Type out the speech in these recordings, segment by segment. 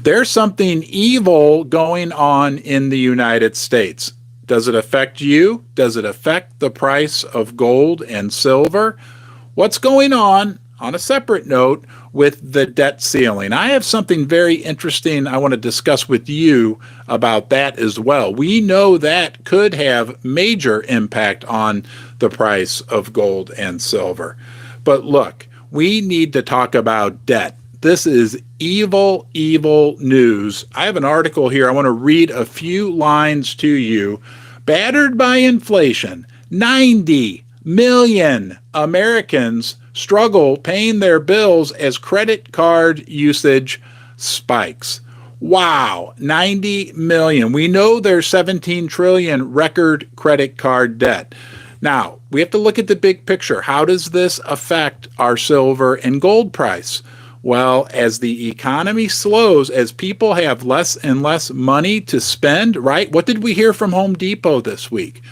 There's something evil going on in the United States. Does it affect you? Does it affect the price of gold and silver? What's going on a separate note, with the debt ceiling? I have something very interesting I want to discuss with you about that as well. We know that could have major impact on the price of gold and silver. But look, we need to talk about debt. This is evil, evil news. I have an article here. I want to read a few lines to you. Battered by inflation, 90 million Americans struggle paying their bills as credit card usage spikes. Wow, 90 million. We know there's 17 trillion record credit card debt. Now, we have to look at the big picture. How does this affect our silver and gold price? Well, as the economy slows, as people have less and less money to spend, right? What did we hear from Home Depot this week?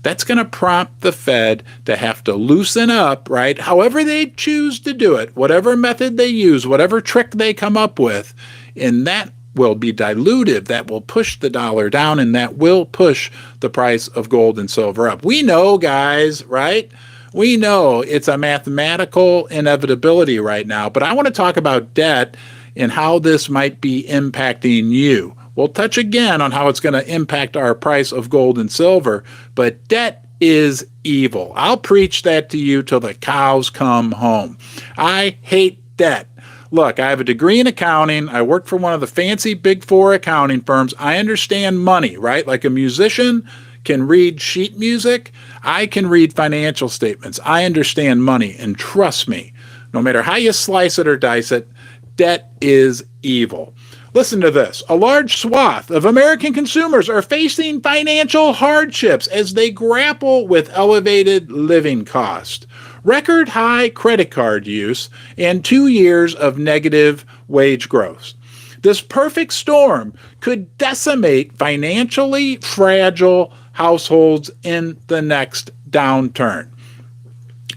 That's going to prompt the Fed to have to loosen up, right? However they choose to do it, whatever method they use, whatever trick they come up with, and that will be dilutive. That will push the dollar down, and that will push the price of gold and silver up. We know, guys, right? We know it's a mathematical inevitability right now, but I want to talk about debt and how this might be impacting you. We'll touch again on how it's going to impact our price of gold and silver, but debt is evil. I'll preach that to you till the cows come home. I hate debt. Look, I have a degree in accounting. I work for one of the fancy Big Four accounting firms. I understand money, right? Like a musician can read sheet music, I can read financial statements. I understand money, and trust me, no matter how you slice it or dice it, debt is evil. Listen to this. A large swath of American consumers are facing financial hardships as they grapple with elevated living costs, record high credit card use, and 2 years of negative wage growth. This perfect storm could decimate financially fragile households in the next downturn.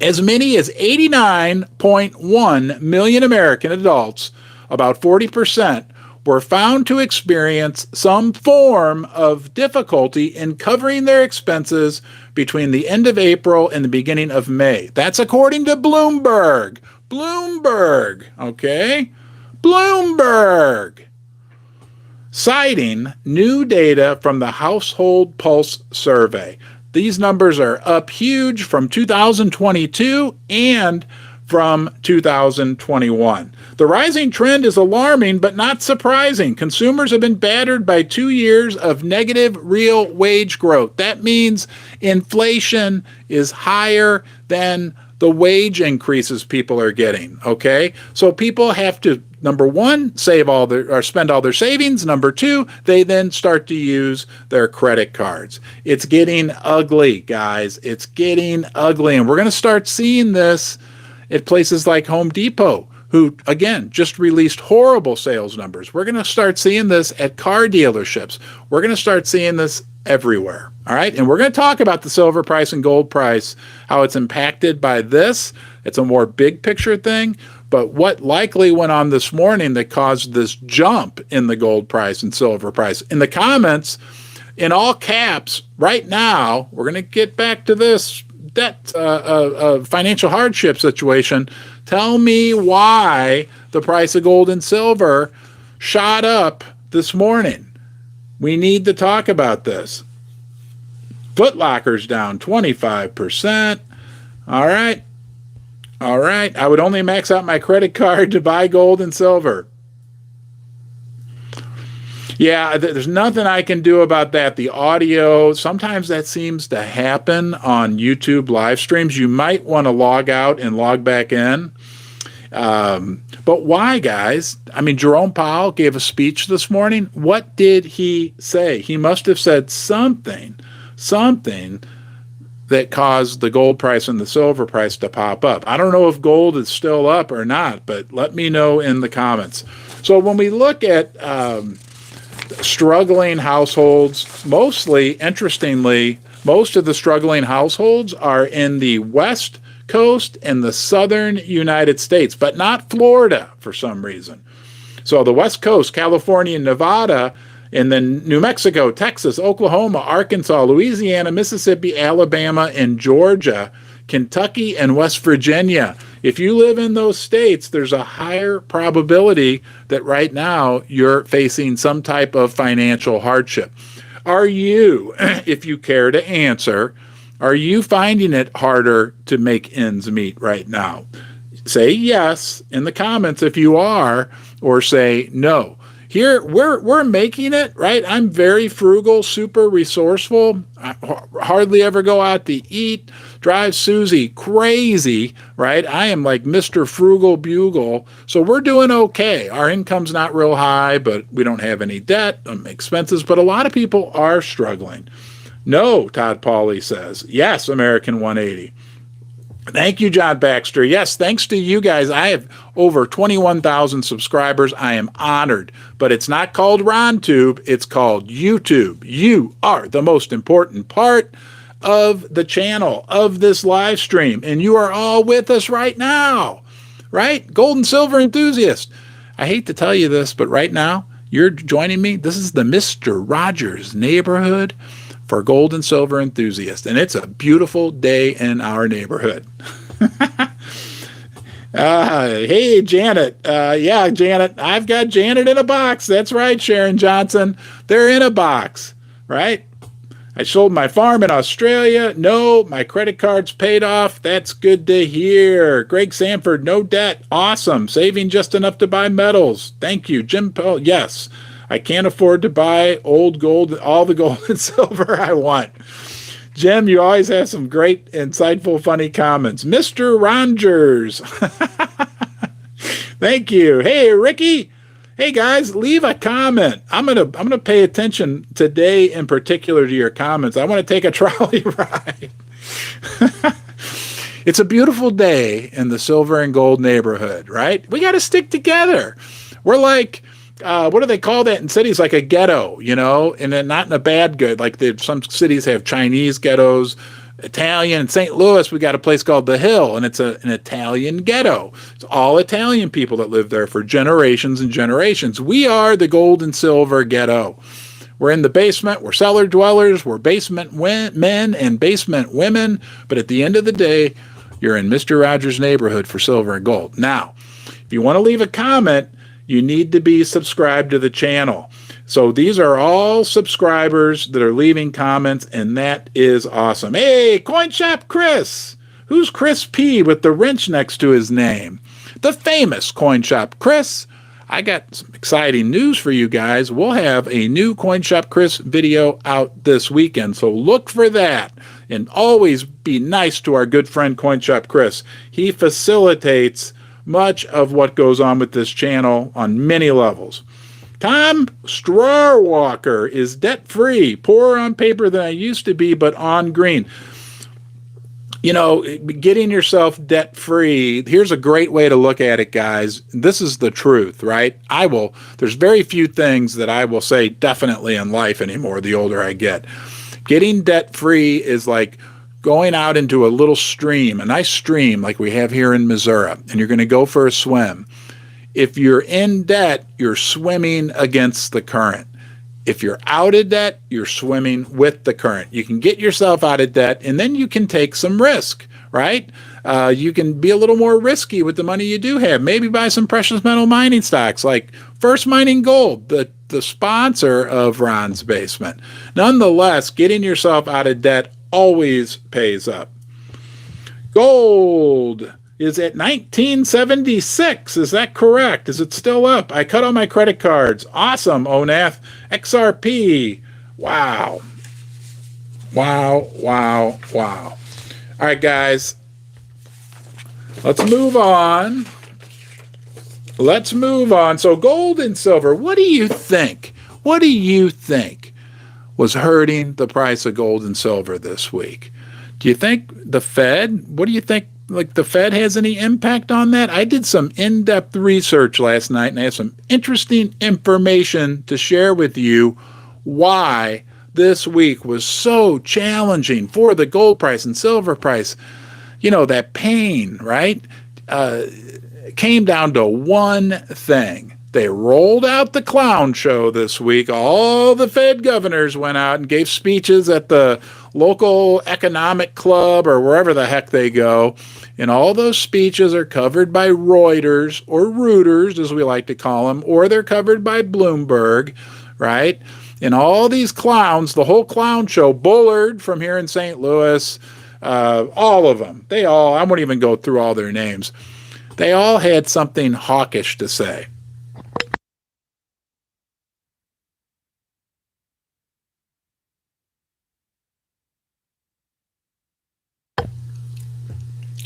As many as 89.1 million American adults, about 40%, were found to experience some form of difficulty in covering their expenses between the end of April and the beginning of May. That's according to Bloomberg. Bloomberg, okay? Bloomberg. Citing new data from the Household Pulse survey. These numbers are up huge from 2022 and from 2021. The rising trend is alarming but not surprising. Consumers have been battered by 2 years of negative real wage growth. That means inflation is higher than the wage increases people are getting, okay? So people have to, number one, save all their or spend all their savings. Number two, they then start to use their credit cards. It's getting ugly, guys. It's getting ugly. And we're going to start seeing this at places like Home Depot, who, again, just released horrible sales numbers. We're going to start seeing this at car dealerships. We're going to start seeing this everywhere. All right. And we're going to talk about the silver price and gold price, how it's impacted by this. It's a more big picture thing. But what likely went on this morning that caused this jump in the gold price and silver price? In the comments, in all caps, right now, we're going to get back to this debt, financial hardship situation. Tell me why the price of gold and silver shot up this morning. We need to talk about this. Foot Locker's down 25%. All right. All right. I would only max out my credit card to buy gold and silver. Yeah, there's nothing I can do about that. The audio, sometimes that seems to happen on YouTube live streams. You might want to log out and log back in. But why, guys? I mean, Jerome Powell gave a speech this morning. What did he say? He must have said something that caused the gold price and the silver price to pop up. I don't know if gold is still up or not, but let me know in the comments. So when we look at struggling households, mostly, interestingly, most of the struggling households are in the West Coast and the southern United States, but not Florida for some reason. So the West Coast, California, Nevada, and then New Mexico, Texas, Oklahoma, Arkansas, Louisiana, Mississippi, Alabama, and Georgia, Kentucky, and West Virginia. If you live in those states, there's a higher probability that right now you're facing some type of financial hardship. Are you, if you care to answer, are you finding it harder to make ends meet right now? Say yes in the comments if you are, or say no. Here, we're making it, right? I'm very frugal, super resourceful. I hardly ever go out to eat. Drive Susie crazy, right? I am like Mr. Frugal Bugle. So we're doing okay. Our income's not real high, but we don't have any debt, expenses. But a lot of people are struggling. No, Todd Pauly says. Yes, American 180. Thank you, John Baxter. Yes, thanks to you guys. I have over 21,000 subscribers. I am honored. But it's not called RonTube. It's called YouTube. You are the most important part of the channel, of this live stream. And you are all with us right now, right? Gold and silver enthusiast. I hate to tell you this, but right now, you're joining me. This is the Mr. Rogers neighborhood for gold and silver enthusiasts. And it's a beautiful day in our neighborhood. Hey, Janet. Yeah, Janet. I've got Janet in a box. That's right, Sharon Johnson. They're in a box, right? I sold my farm in Australia. No, my credit card's paid off. That's good to hear. Greg Sanford, no debt. Awesome. Saving just enough to buy metals. Thank you. Jim Powell, yes. I can't afford to buy old gold, all the gold and silver I want. Jim, you always have some great, insightful, funny comments. Mr. Rogers. Thank you. Hey, Ricky. Hey, guys, leave a comment. I'm gonna pay attention today in particular to your comments. I want to take a trolley ride. It's a beautiful day in the silver and gold neighborhood, right? We got to stick together. We're like, what do they call that in cities? Like a ghetto, you know, and then not in a bad good. Like some cities have Chinese ghettos, Italian. In St. Louis, we got a place called The Hill, and it's an Italian ghetto. It's all Italian people that live there for generations and generations. We are the gold and silver ghetto. We're in the basement. We're cellar dwellers. We're basement men and basement women. But at the end of the day, you're in Mr. Rogers' neighborhood for silver and gold. Now, if you want to leave a comment, you need to be subscribed to the channel. So these are all subscribers that are leaving comments, and that is awesome. Hey, Coin Shop Chris. Who's Chris P with the wrench next to his name? The famous Coin Shop Chris. I got some exciting news for you guys. We'll have a new Coin Shop Chris video out this weekend, so look for that. And always be nice to our good friend Coin Shop Chris. He facilitates much of what goes on with this channel on many levels. Tom Strawwalker is debt-free, poorer on paper than I used to be, but on green. You know, getting yourself debt-free, here's a great way to look at it, guys. This is the truth, right? There's very few things that I will say definitely in life anymore the older I get. Getting debt-free is like going out into a little stream, a nice stream like we have here in Missouri, and you're going to go for a swim. If you're in debt, you're swimming against the current. If you're out of debt, you're swimming with the current. You can get yourself out of debt, and then you can take some risk, right? You can be a little more risky with the money you do have. Maybe buy some precious metal mining stocks like First Mining Gold, the sponsor of Ron's Basement. Nonetheless, getting yourself out of debt always pays up. Gold is at 1976. Is that correct? Is it still up? I cut all my credit cards. Awesome, Onath. XRP. Wow. Wow, wow, wow. All right, guys. Let's move on. Let's move on. So gold and silver, what do you think? What do you think was hurting the price of gold and silver this week? Do you think the Fed, what do you think, like the Fed has any impact on that? I did some in-depth research last night, and I have some interesting information to share with you why this week was so challenging for the gold price and silver price. You know, that pain, right? Came down to one thing. They rolled out the clown show this week. All the Fed governors went out and gave speeches at the local economic club or wherever the heck they go. And all those speeches are covered by Reuters or Reuters, as we like to call them, or they're covered by Bloomberg, right? And all these clowns, the whole clown show, Bullard from here in St. Louis, all of them, I won't even go through all their names. They all had something hawkish to say.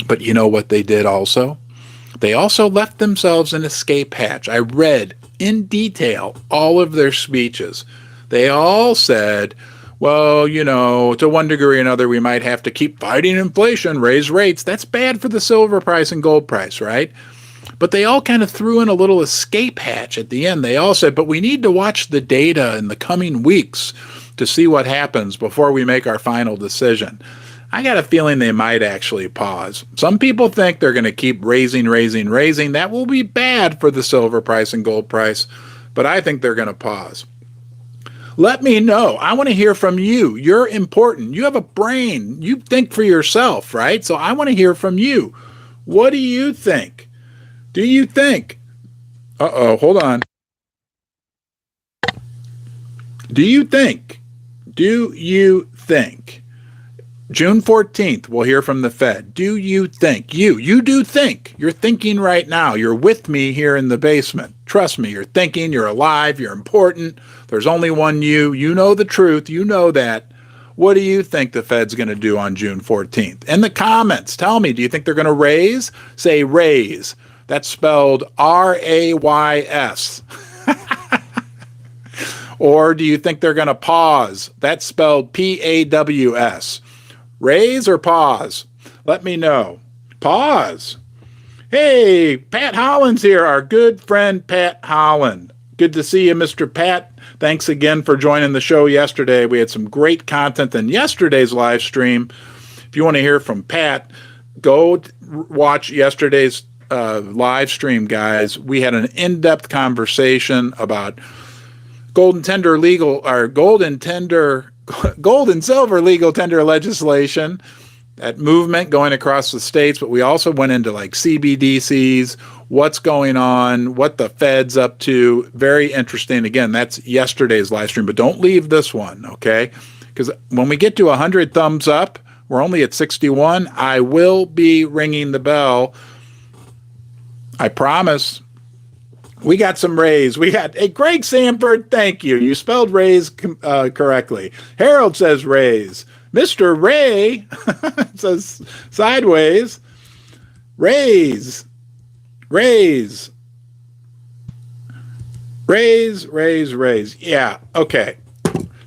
But you know what they did also? They also left themselves an escape hatch. I read in detail all of their speeches. They all said, well, to one degree or another, we might have to keep fighting inflation, raise rates. That's bad for the silver price and gold price, right? But they all kind of threw in a little escape hatch at the end. They all said, but we need to watch the data in the coming weeks to see what happens before we make our final decision. I got a feeling they might actually pause. Some people think they're going to keep raising. That will be bad for the silver price and gold price, but I think they're going to pause. Let me know. I want to hear from you. You're important. You have a brain. You think for yourself, right? So I want to hear from you. What do you think? Do you think? Hold on. Do you think? June 14th, we'll hear from the Fed. Do you think? You do think. You're thinking right now. You're with me here in the basement. Trust me, you're thinking, you're alive, you're important. There's only one you. You know the truth. You know that. What do you think the Fed's going to do on June 14th? In the comments, tell me, do you think they're going to raise? Say raise. That's spelled R-A-Y-S. Or do you think they're going to pause? That's spelled P-A-W-S. Raise or pause? Let me know. Pause. Hey, Pat Holland's here, our good friend Pat Holland. Good to see you, Mr. Pat. Thanks again for joining the show yesterday. We had some great content in yesterday's live stream. If you want to hear from Pat, go watch yesterday's live stream, guys. We had an in-depth conversation about gold and silver legal tender legislation, that movement going across the states, but we also went into like CBDCs, what's going on, what the Fed's up to. Very interesting. Again, that's yesterday's live stream, but don't leave this one, okay? Because when we get to 100 thumbs up, we're only at 61. I will be ringing the bell. I promise. We got some rays. We got, hey, Greg Sanford, thank you. You spelled rays correctly. Harold says rays. Mr. Ray says sideways. Rays. Rays. Rays. Yeah, okay.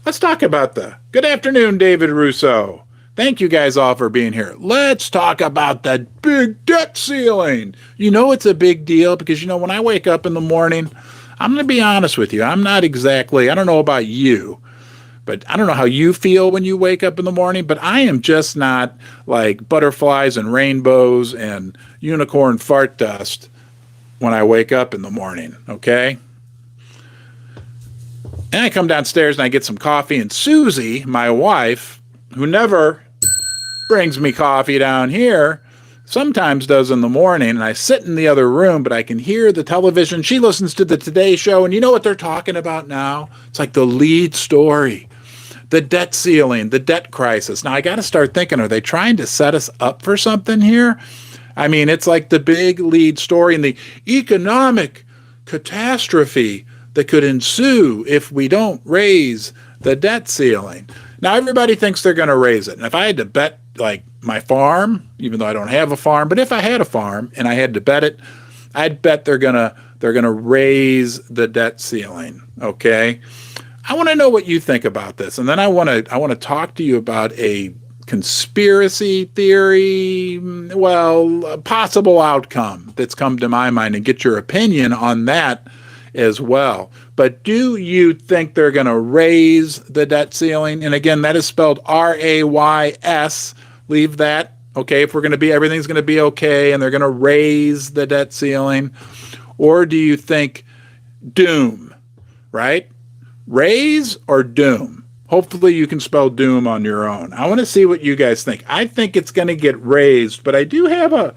Let's talk about good afternoon, David Russo. Thank you guys all for being here. Let's talk about the big debt ceiling. You know it's a big deal because, when I wake up in the morning, I'm going to be honest with you. I'm not exactly, I don't know about you, but I don't know how you feel when you wake up in the morning, but I am just not like butterflies and rainbows and unicorn fart dust when I wake up in the morning, okay? And I come downstairs and I get some coffee, and Susie, my wife, who never brings me coffee down here, sometimes does in the morning, and I sit in the other room, but I can hear the television. She listens to the Today Show, and you know what they're talking about now? It's like the lead story, the debt ceiling, the debt crisis. Now, I got to start thinking, are they trying to set us up for something here? I mean, it's like the big lead story and the economic catastrophe that could ensue if we don't raise the debt ceiling. Now, everybody thinks they're going to raise it. And if I had to bet, like my farm, even though I don't have a farm, but if I had a farm and I had to bet it, I'd bet they're going to raise the debt ceiling, okay? I want to know what you think about this. And then I want to talk to you about a conspiracy theory, a possible outcome that's come to my mind, and get your opinion on that as well. But do you think they're going to raise the debt ceiling? And again, that is spelled R-A-Y-S. Leave that, okay? If everything's going to be okay and they're going to raise the debt ceiling. Or do you think doom, right? Raise or doom? Hopefully you can spell doom on your own. I want to see what you guys think. I think it's going to get raised, but I do have a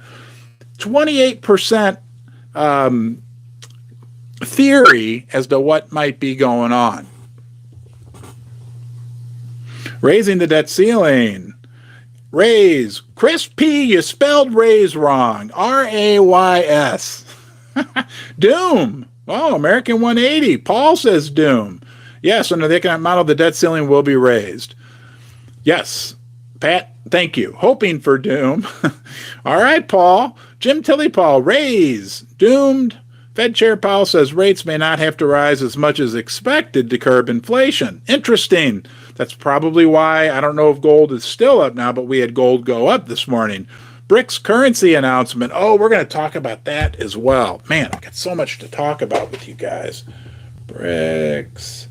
28% theory as to what might be going on. Raising the debt ceiling. Raise. Chris P., you spelled raise wrong. R-A-Y-S. Doom. Oh, American 180. Paul says doom. Yes, under the economic model, the debt ceiling will be raised. Yes. Pat, thank you. Hoping for doom. All right, Paul. Jim Tilly Paul, raise. Doomed. Fed Chair Powell says rates may not have to rise as much as expected to curb inflation. Interesting. That's probably why, I don't know if gold is still up now, but we had gold go up this morning. BRICS currency announcement. Oh, we're going to talk about that as well. Man, I've got so much to talk about with you guys. BRICS.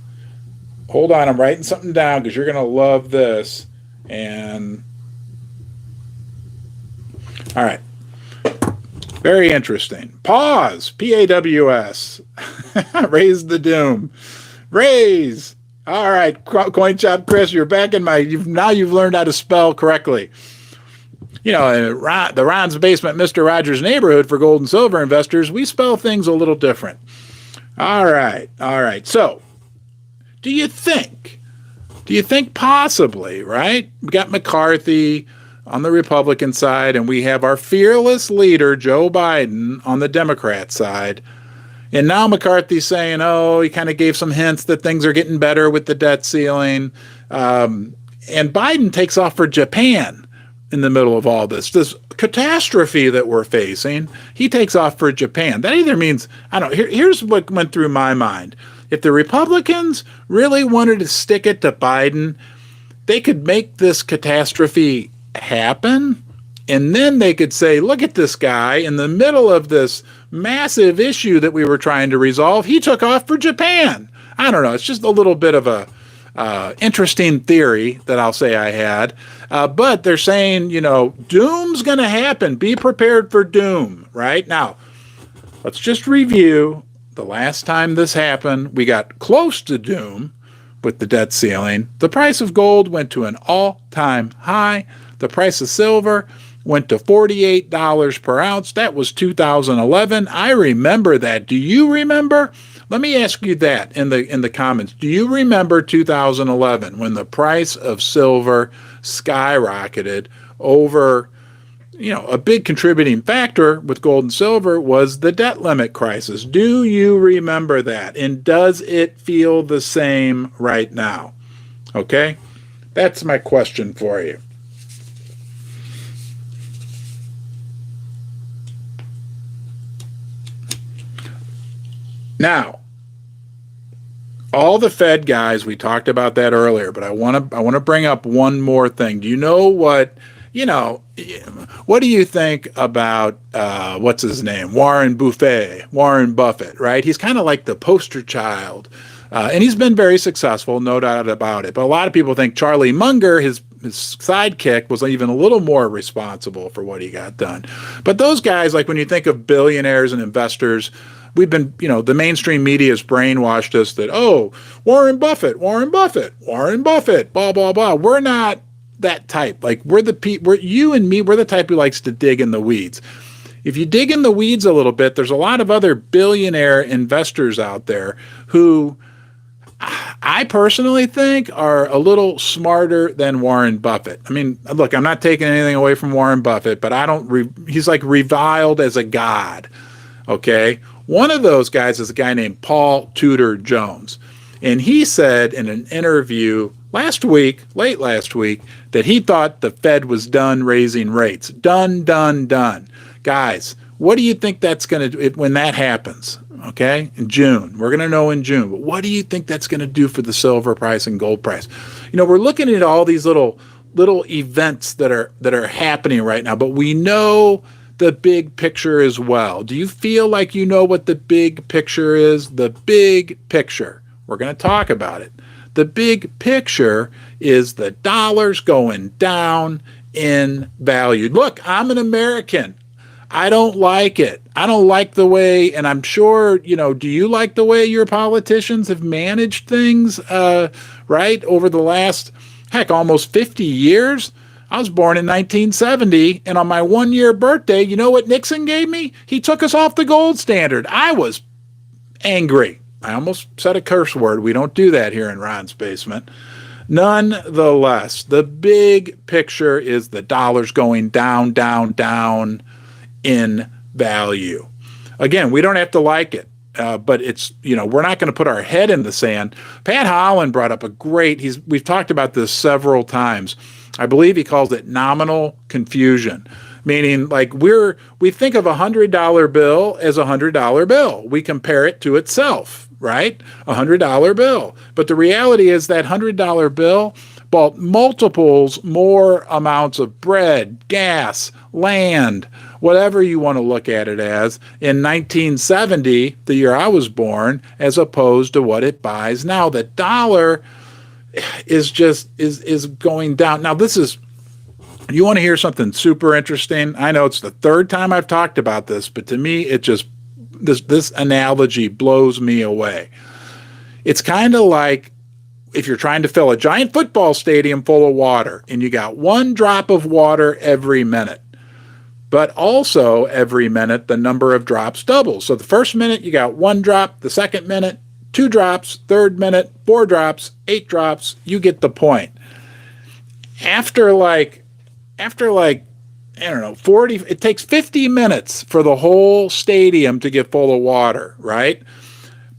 Hold on, I'm writing something down because you're going to love this. And, all right. Very interesting. Pause. P-A-W-S. Raise the doom. Raise. All right, Coin Chop Chris, you're back in now you've learned how to spell correctly. You know, the Ron's Basement, Mr. Rogers neighborhood for gold and silver investors, we spell things a little different. All right. So, do you think possibly, right? We got McCarthy on the Republican side, and we have our fearless leader, Joe Biden, on the Democrat side. And now McCarthy's saying, oh, he kind of gave some hints that things are getting better with the debt ceiling. And Biden takes off for Japan in the middle of all this catastrophe that we're facing. He takes off for Japan. That either means, I don't know, here's what went through my mind. If the Republicans really wanted to stick it to Biden, they could make this catastrophe happen. And then they could say, look at this guy in the middle of this massive issue that we were trying to resolve. He took off for Japan. I don't know. It's just a little bit of a interesting theory that I'll say I had. But they're saying, you know, doom's going to happen. Be prepared for doom, right? Now, let's just review the last time this happened. We got close to doom with the debt ceiling. The price of gold went to an all-time high. The price of silver went to $48 per ounce. That was 2011. I remember that. Do you remember? Let me ask you that in the comments. Do you remember 2011 when the price of silver skyrocketed over, you know, a big contributing factor with gold and silver was the debt limit crisis. Do you remember that? And does it feel the same right now? Okay? That's my question for you. Now, all the Fed guys, we talked about that earlier, but I want to bring up one more thing. Do you know what do you think about what's his name? Warren Buffett, right? He's kind of like the poster child. And he's been very successful, no doubt about it. But a lot of people think Charlie Munger, his sidekick, was even a little more responsible for what he got done. But those guys, like when you think of billionaires and investors, we've been, the mainstream media has brainwashed us that, oh, Warren Buffett, blah, blah, blah. We're not that type. Like you and me, we're the type who likes to dig in the weeds. If you dig in the weeds a little bit, there's a lot of other billionaire investors out there who I personally think are a little smarter than Warren Buffett. I mean, look, I'm not taking anything away from Warren Buffett, but he's like reviled as a god. Okay. One of those guys is a guy named Paul Tudor Jones. And he said in an interview late last week, that he thought the Fed was done raising rates. Done. Guys, what do you think that's going to do when that happens? Okay, in June. We're going to know in June. But what do you think that's going to do for the silver price and gold price? We're looking at all these little events that are happening right now, but we know the big picture as well. Do you feel like you know what the big picture is? The big picture. We're going to talk about it. The big picture is the dollar's going down in value. Look, I'm an American. I don't like it. I don't like the way, and I'm sure, do you like the way your politicians have managed things, right, over the last, heck, almost 50 years? I was born in 1970, and on my 1 year birthday, you know what Nixon gave me? He took us off the gold standard. I was angry. I almost said a curse word. We don't do that here in Ron's basement. Nonetheless, the big picture is the dollar's going down, down, down in value. Again, we don't have to like it, but it's, we're not going to put our head in the sand. Pat Holland brought up we've talked about this several times. I believe he calls it nominal confusion, meaning like we think of $100 bill as $100 bill. We compare it to itself, right? $100 bill. But the reality is that $100 bill bought multiples more amounts of bread, gas, land, whatever you want to look at it as, in 1970, the year I was born, as opposed to what it buys now. The dollar is going down. Now, you want to hear something super interesting? I know it's the third time I've talked about this, but to me, this analogy blows me away. It's kind of like if you're trying to fill a giant football stadium full of water and you got one drop of water every minute, but also every minute the number of drops doubles. So the first minute you got one drop, the second minute 2 drops, third minute 4 drops, 8 drops. You get the point. After like I don't know, 40, it takes 50 minutes for the whole stadium to get full of water, right?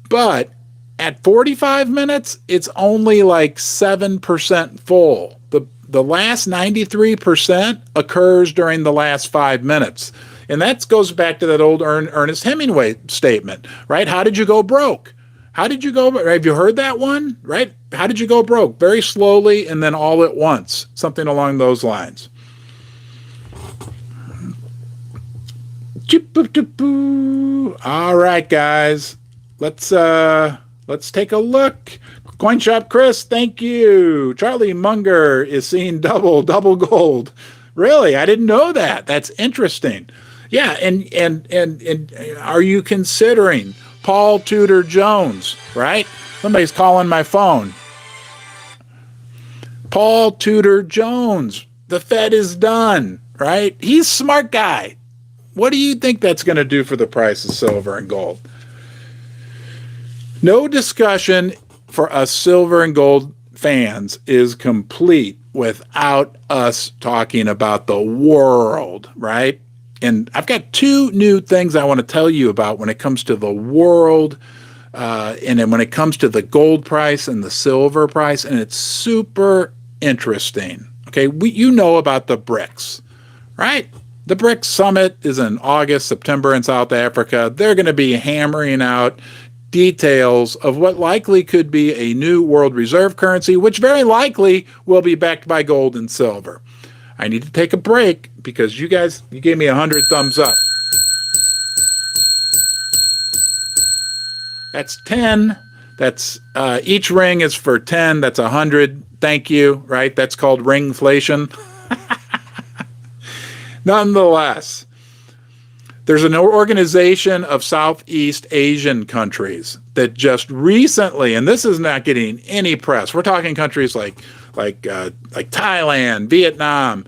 But at 45 minutes, it's only like 7% full. The last 93% occurs during the last 5 minutes. And that goes back to that old Ernest Hemingway statement, right? How did you go broke? Have you heard that one, right? How did you go broke? Very slowly and then all at once. Something along those lines. All right, guys. Let's take a look. Coin Shop Chris, thank you. Charlie Munger is seeing double gold. Really? I didn't know that. That's interesting. Yeah, and are you considering Paul Tudor Jones, right? Somebody's calling my phone. Paul Tudor Jones. The Fed is done, right? He's a smart guy. What do you think that's going to do for the price of silver and gold? No discussion for us silver and gold fans is complete without us talking about the world, right? And I've got 2 new things I want to tell you about when it comes to the world, and then when it comes to the gold price and the silver price, and it's super interesting. Okay, you know about the BRICS, right? The BRICS summit is in August, September in South Africa. They're going to be hammering out details of what likely could be a new world reserve currency, which very likely will be backed by gold and silver. I need to take a break because you gave me 100 thumbs up. That's 10. That's each ring is for 10. That's 100. Thank you, right? That's called ringflation. Nonetheless, there's an organization of Southeast Asian countries that just recently, and this is not getting any press. We're talking countries like Thailand, Vietnam,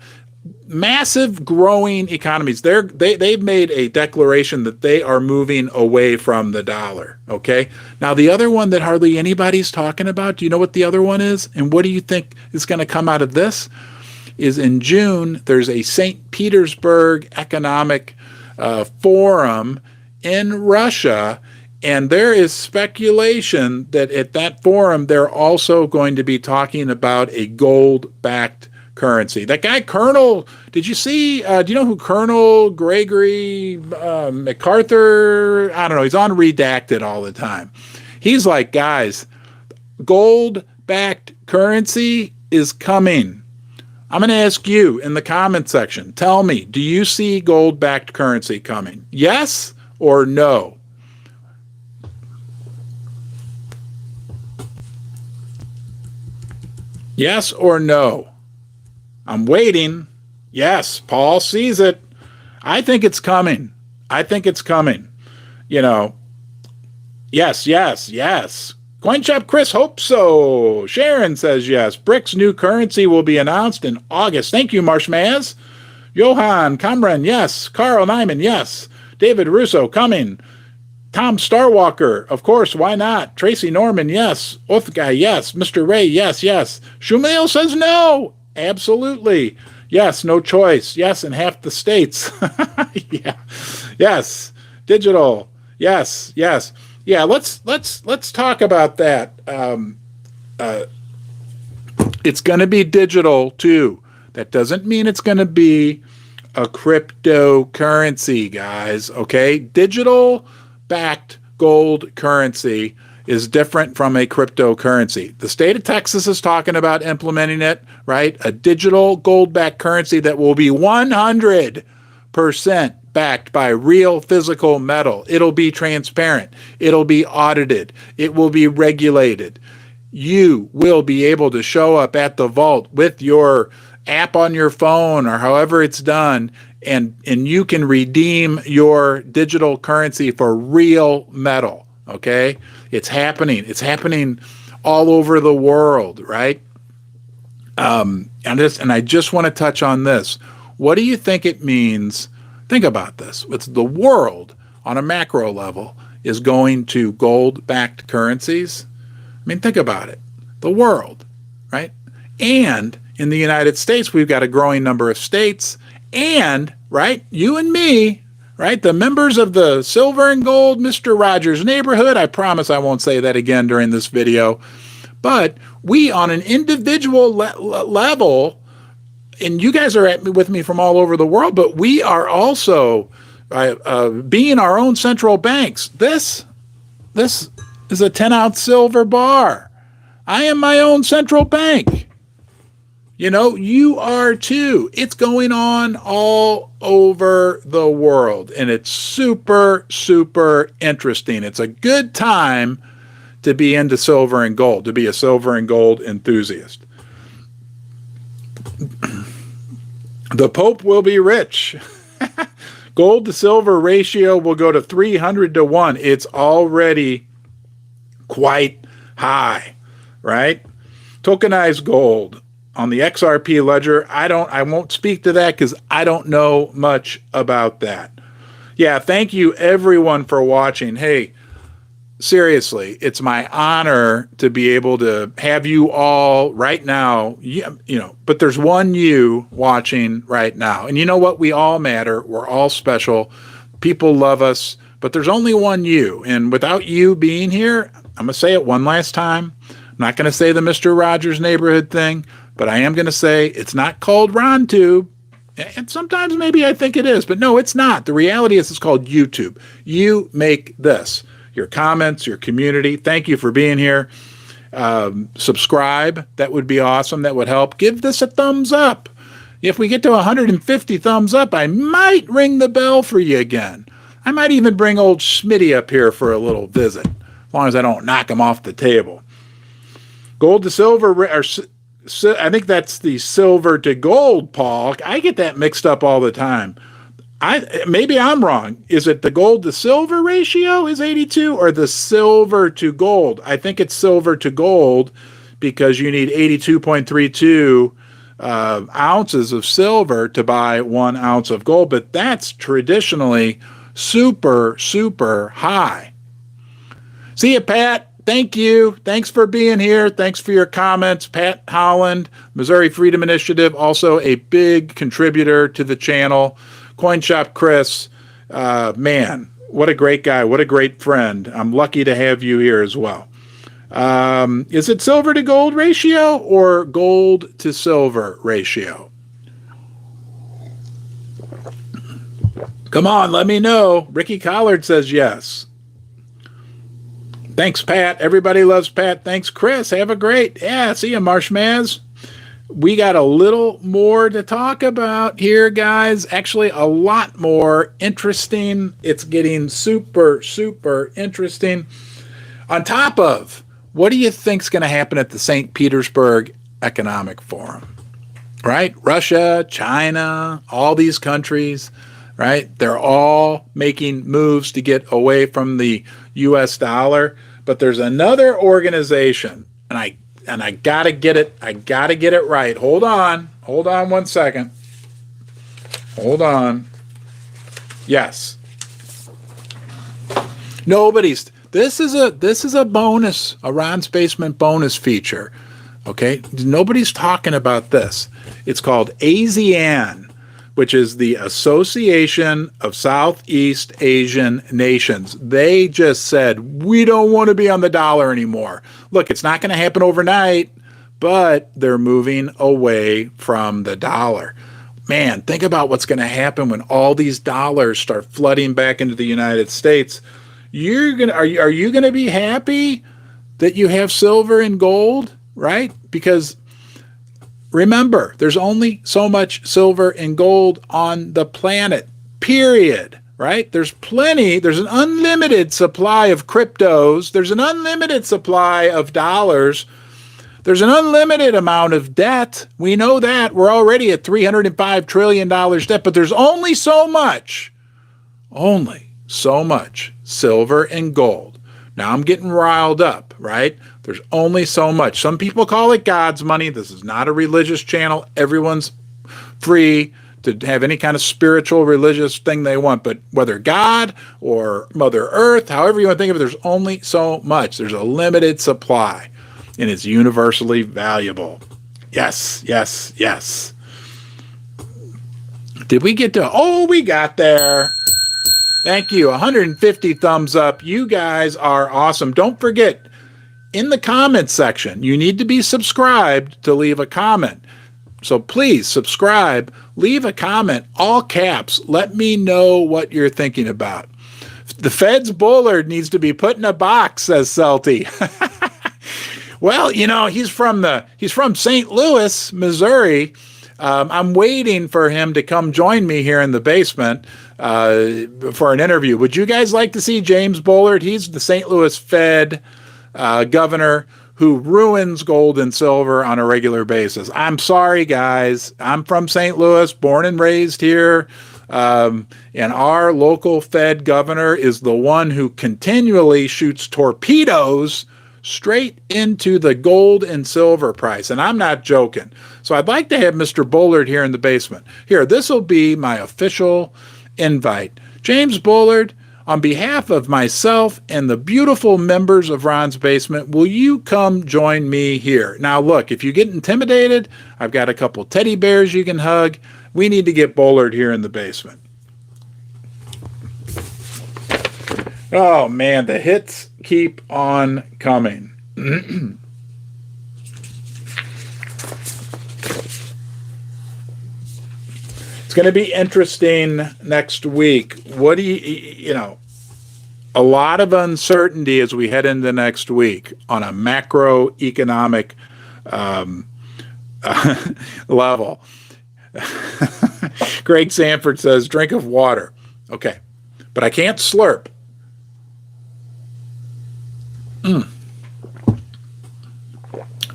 massive growing economies. They've made a declaration that they are moving away from the dollar. Okay. Now the other one that hardly anybody's talking about. Do you know what the other one is? And what do you think is going to come out of this? Is in June there's a St. Petersburg economic forum in Russia, and there is speculation that at that forum they're also going to be talking about a gold-backed currency. That guy Colonel, did you see? Do you know who Colonel Gregory MacArthur? I don't know. He's on Redacted all the time. He's like, guys, gold-backed currency is coming. I'm going to ask you in the comment section, tell me, do you see gold-backed currency coming? Yes or no? Yes or no? I'm waiting. Yes, Paul sees it. I think it's coming. I think it's coming. You know, yes, yes, yes. CoinShop Chris hopes so. Sharon says yes. BRICS new currency will be announced in August. Thank you, Marshmaz. Johan Kamran, yes. Carl Nyman, yes. David Russo, coming. Tom Starwalker, of course, why not? Tracy Norman, yes. Othguy, yes. Mr. Ray, yes, yes. Shumail says no. Absolutely. Yes, no choice. Yes, in half the states. Yeah. Yes. Digital. Yes, yes. Yeah, let's talk about that. It's going to be digital too. That doesn't mean it's going to be a cryptocurrency, guys. Okay, digital backed gold currency is different from a cryptocurrency. The state of Texas is talking about implementing it, right? A digital gold backed currency that will be 100% backed by real physical metal. It'll be transparent. It'll be audited. It will be regulated. You will be able to show up at the vault with your app on your phone or however it's done, and you can redeem your digital currency for real metal. Okay? It's happening. It's happening all over the world, right? And I just want to touch on this. What do you think it means? Think about this. It's the world on a macro level is going to gold-backed currencies. I mean, think about it. The world, right? And in the United States, we've got a growing number of states. And, right, you and me, right, the members of the silver and gold Mr. Rogers neighborhood, I promise I won't say that again during this video, but we on an individual level, and you guys are with me from all over the world, but we are also being our own central banks. This is a 10-ounce silver bar. I am my own central bank. You know, you are too. It's going on all over the world, and it's super, super interesting. It's a good time to be into silver and gold, to be a silver and gold enthusiast. The Pope will be rich. Gold to silver ratio will go to 300 to 1. It's already quite high, right? Tokenized gold on the XRP ledger. I won't speak to that because I don't know much about that. Yeah, thank you everyone for watching. Hey, seriously, it's my honor to be able to have you all right now, you know, but there's one you watching right now. And you know what? We all matter. We're all special. People love us, but there's only one you. And without you being here, I'm going to say it one last time. I'm not going to say the Mr. Rogers neighborhood thing, but I am going to say it's not called RonTube. And sometimes maybe I think it is, but no, it's not. The reality is it's called YouTube. You make this. Your comments, your community. Thank you for being here. Subscribe. That would be awesome. That would help. Give this a thumbs up. If we get to 150 thumbs up, I might ring the bell for you again. I might even bring old Schmitty up here for a little visit, as long as I don't knock him off the table. Gold to silver, or I think that's the silver to gold, Paul. I get that mixed up all the time. Maybe I'm wrong. Is it the gold to silver ratio is 82 or the silver to gold? I think it's silver to gold because you need 82.32 ounces of silver to buy 1 ounce of gold, but that's traditionally super, super high. See you, Pat. Thank you. Thanks for being here. Thanks for your comments. Pat Holland, Missouri Freedom Initiative, also a big contributor to the channel. CoinShop Chris, man, what a great guy. What a great friend. I'm lucky to have you here as well. Is it silver to gold ratio or gold to silver ratio? Come on, let me know. Ricky Collard says yes. Thanks, Pat. Everybody loves Pat. Thanks, Chris. Have a great, see you, Marshmaz. We got a little more to talk about here, guys. Actually, a lot more interesting. It's getting super, super interesting. On top of, what do you think's going to happen at the St. Petersburg Economic Forum? Right? Russia, China, all these countries, right? They're all making moves to get away from the US dollar. But there's another organization, and I gotta get it. I gotta get it right. Hold on. Hold on 1 second. Hold on. Yes. This is a bonus, a Ron's Basement bonus feature. Okay? Nobody's talking about this. It's called ASEAN, which is the Association of Southeast Asian Nations. They just said, we don't want to be on the dollar anymore. Look, it's not going to happen overnight, but they're moving away from the dollar. Man, think about what's going to happen when all these dollars start flooding back into the United States. Are you going to be happy that you have silver and gold, right? Because remember, there's only so much silver and gold on the planet, period, right? There's an unlimited supply of cryptos. There's an unlimited supply of dollars. There's an unlimited amount of debt. We know that. We're already at $305 trillion debt, but there's only so much silver and gold. Now I'm getting riled up, right? There's only so much. Some people call it God's money. This is not a religious channel. Everyone's free to have any kind of spiritual, religious thing they want. But whether God or Mother Earth, however you want to think of it, there's only so much. There's a limited supply, and it's universally valuable. Yes, yes, yes. Did we get to, oh, we got there. Thank you. 150 thumbs up. You guys are awesome. Don't forget, in the comments section, you need to be subscribed to leave a comment. So please subscribe, leave a comment, all caps. Let me know what you're thinking about. The Fed's Bullard needs to be put in a box, says Celty. Well, you know, he's from St. Louis, Missouri. I'm waiting for him to come join me here in the basement for an interview. Would you guys like to see James Bullard? He's the St. Louis Fed governor who ruins gold and silver on a regular basis. I'm sorry, guys. I'm from St. Louis, born and raised here. And our local Fed governor is the one who continually shoots torpedoes straight into the gold and silver price. And I'm not joking. So I'd like to have Mr. Bullard here in the basement. Here, this will be my official invite. James Bullard, on behalf of myself and the beautiful members of Ron's Basement, will you come join me here? Now, look, if you get intimidated, I've got a couple teddy bears you can hug. We need to get Bullard here in the basement. Oh, man, the hits keep on coming. It's going to be interesting next week. What do you know, a lot of uncertainty as we head into next week on a macroeconomic level. Greg Sanford says, drink of water. Okay, but I can't slurp.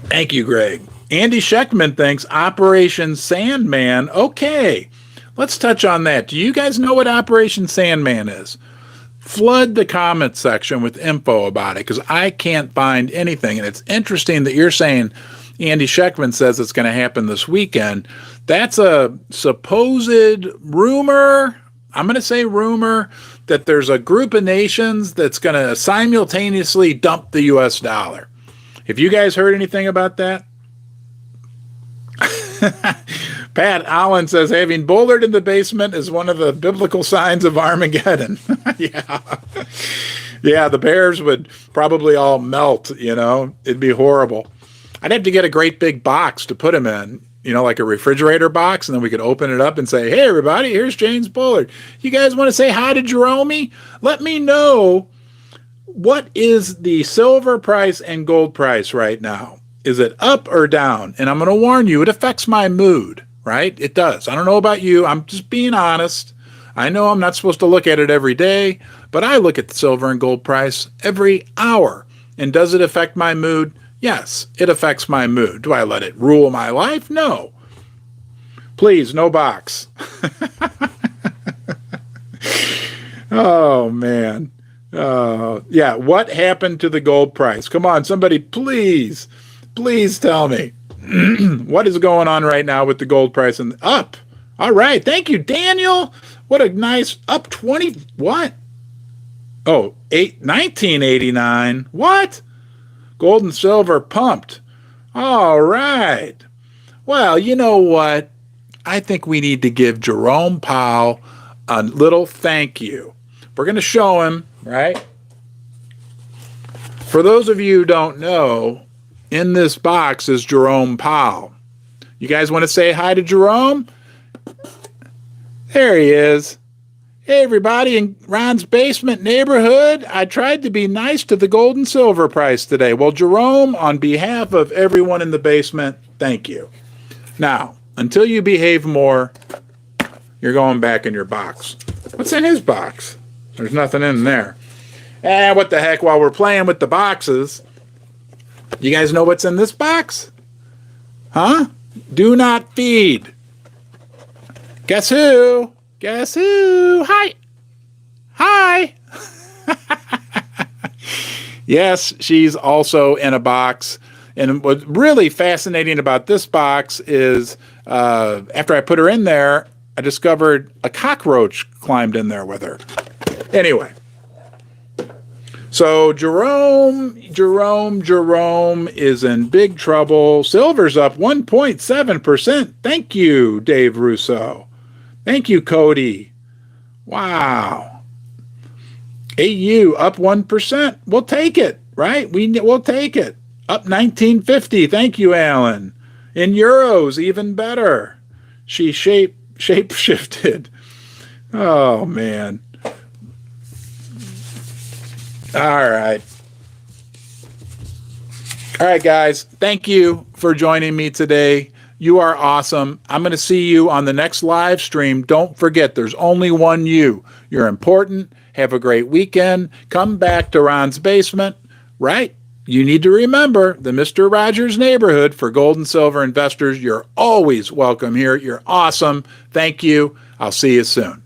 Thank you, Greg. Andy Scheckman thinks Operation Sandman. Okay, let's touch on that. Do you guys know what Operation Sandman is? Flood the comment section with info about it, because I can't find anything. And it's interesting that you're saying Andy Scheckman says it's going to happen this weekend. That's a supposed rumor. I'm going to say rumor that there's a group of nations that's going to simultaneously dump the U.S. dollar. Have you guys heard anything about that? Pat Allen says having Bullard in the basement is one of the biblical signs of Armageddon. Yeah, the bears would probably all melt, you know. It'd be horrible. I'd have to get a great big box to put him in, you know, like a refrigerator box, and then we could open it up and say, hey, everybody, here's James Bullard. You guys want to say hi to Jerome? Let me know, what is the silver price and gold price right now? Is it up or down? And I'm going to warn you, it affects my mood, right? It does. I don't know about you. I'm just being honest. I know I'm not supposed to look at it every day, but I look at the silver and gold price every hour. And does it affect my mood? Yes, it affects my mood. Do I let it rule my life? No. Please, no box. Oh, man. Yeah. What happened to the gold price? Come on, somebody, please, please tell me. What is going on right now with the gold price and up? All right. Thank you, Daniel. What a nice up 20. What? Oh, 1989. What? Gold and silver pumped. All right. Well, you know what? I think we need to give Jerome Powell a little thank you. We're going to show him, right? For those of you who don't know, in this box is Jerome Powell. You guys want to say hi to Jerome? There he is. Hey, everybody in Ron's basement neighborhood. I tried to be nice to the gold and silver price today. Well, Jerome, on behalf of everyone in the basement, thank you. Now, until you behave more, you're going back in your box. What's in his box? There's nothing in there. What the heck, while we're playing with the boxes, you guys know what's in this box? Huh? Do not feed. Guess who? Guess who? Hi. Hi. Yes, she's also in a box. And what's really fascinating about this box is after I put her in there, I discovered a cockroach climbed in there with her. Anyway, so Jerome is in big trouble. Silver's up 1.7%. Thank you, Dave Russo. Thank you, Cody. Wow. AU up 1%. We'll take it, right? We'll take it. Up 1950. Thank you, Alan. In euros, even better. She shape shifted. Oh, man. All right. All right, guys. Thank you for joining me today. You are awesome. I'm going to see you on the next live stream. Don't forget, there's only one you. You're important. Have a great weekend. Come back to Ron's basement, right? You need to remember the Mr. Rogers neighborhood for gold and silver investors. You're always welcome here. You're awesome. Thank you. I'll see you soon.